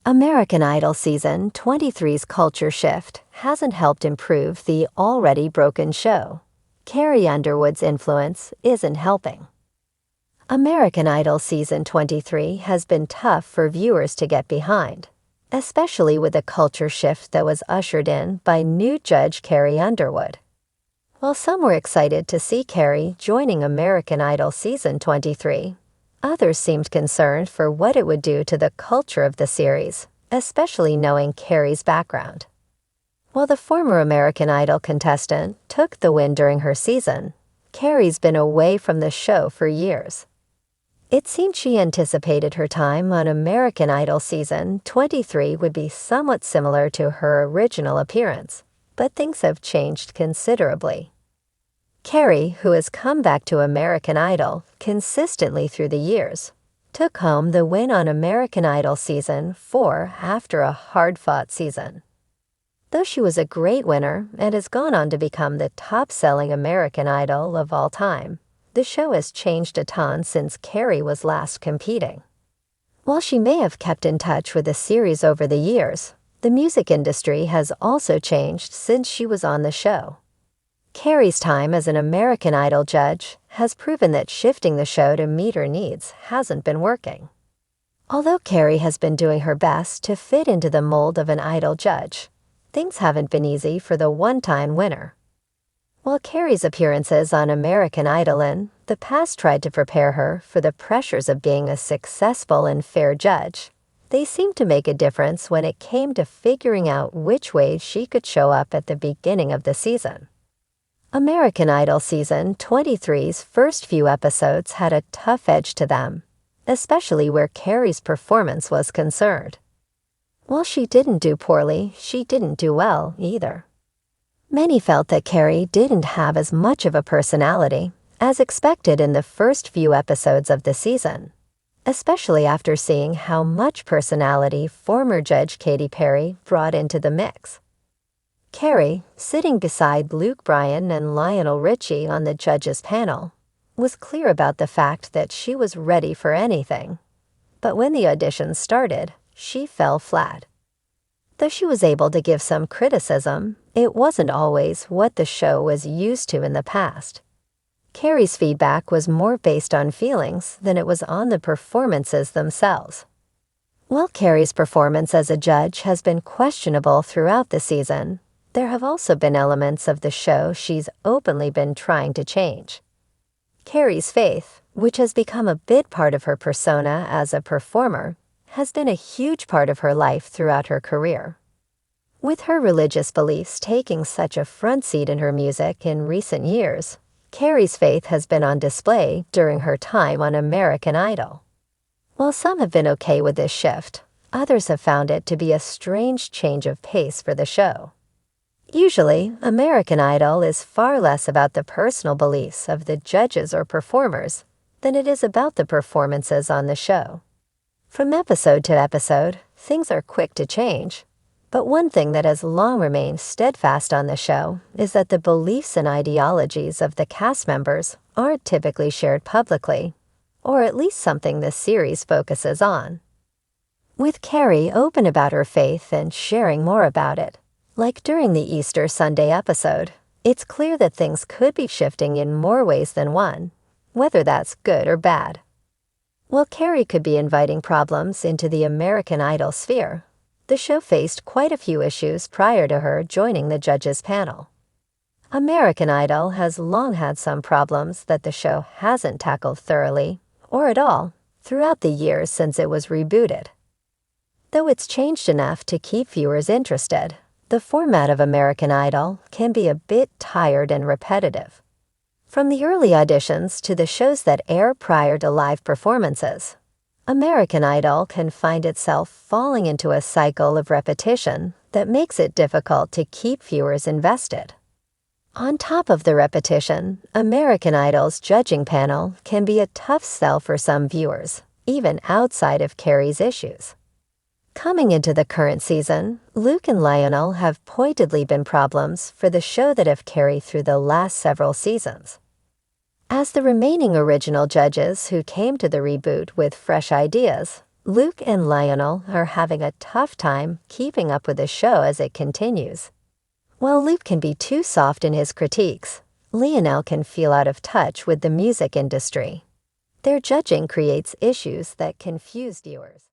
American Idol Season 23's culture shift hasn't helped improve the already broken show. Carrie Underwood's influence isn't helping. American Idol Season 23 has been tough for viewers to get behind, especially with the culture shift that was ushered in by new judge Carrie Underwood. While some were excited to see Carrie joining American Idol Season 23, others seemed concerned for what it would do to the culture of the series, especially knowing Carrie's background. While the former American Idol contestant took the win during her season, Carrie's been away from the show for years. It seemed she anticipated her time on American Idol Season 23 would be somewhat similar to her original appearance, but things have changed considerably. Carrie, who has come back to American Idol consistently through the years, took home the win on American Idol Season 4 after a hard-fought season. Though she was a great winner and has gone on to become the top-selling American Idol of all time, the show has changed a ton since Carrie was last competing. While she may have kept in touch with the series over the years, the music industry has also changed since she was on the show. Carrie's time as an American Idol judge has proven that shifting the show to meet her needs hasn't been working. Although Carrie has been doing her best to fit into the mold of an Idol judge, things haven't been easy for the one-time winner. While Carrie's appearances on American Idol in the past tried to prepare her for the pressures of being a successful and fair judge, they seemed to make a difference when it came to figuring out which way she could show up at the beginning of the season. American Idol Season 23's first few episodes had a tough edge to them, especially where Carrie's performance was concerned. While she didn't do poorly, she didn't do well either. Many felt that Carrie didn't have as much of a personality as expected in the first few episodes of the season, especially after seeing how much personality former Judge Katy Perry brought into the mix. Carrie, sitting beside Luke Bryan and Lionel Richie on the judges' panel, was clear about the fact that she was ready for anything. But when the auditions started, she fell flat. Though she was able to give some criticism, it wasn't always what the show was used to in the past. Carrie's feedback was more based on feelings than it was on the performances themselves. While Carrie's performance as a judge has been questionable throughout the season, there have also been elements of the show she's openly been trying to change. Carrie's faith, which has become a big part of her persona as a performer, has been a huge part of her life throughout her career. With her religious beliefs taking such a front seat in her music in recent years, Carrie's faith has been on display during her time on American Idol. While some have been okay with this shift, others have found it to be a strange change of pace for the show. Usually, American Idol is far less about the personal beliefs of the judges or performers than it is about the performances on the show. From episode to episode, things are quick to change, but one thing that has long remained steadfast on the show is that the beliefs and ideologies of the cast members aren't typically shared publicly, or at least something the series focuses on. With Carrie open about her faith and sharing more about it, like during the Easter Sunday episode, it's clear that things could be shifting in more ways than one, whether that's good or bad. While Carrie could be inviting problems into the American Idol sphere, the show faced quite a few issues prior to her joining the judges' panel. American Idol has long had some problems that the show hasn't tackled thoroughly, or at all, throughout the years since it was rebooted. Though it's changed enough to keep viewers interested, the format of American Idol can be a bit tired and repetitive. From the early auditions to the shows that air prior to live performances, American Idol can find itself falling into a cycle of repetition that makes it difficult to keep viewers invested. On top of the repetition, American Idol's judging panel can be a tough sell for some viewers, even outside of Carrie's issues. Coming into the current season, Luke and Lionel have pointedly been problems for the show that have carried through the last several seasons. As the remaining original judges who came to the reboot with fresh ideas, Luke and Lionel are having a tough time keeping up with the show as it continues. While Luke can be too soft in his critiques, Lionel can feel out of touch with the music industry. Their judging creates issues that confuse viewers.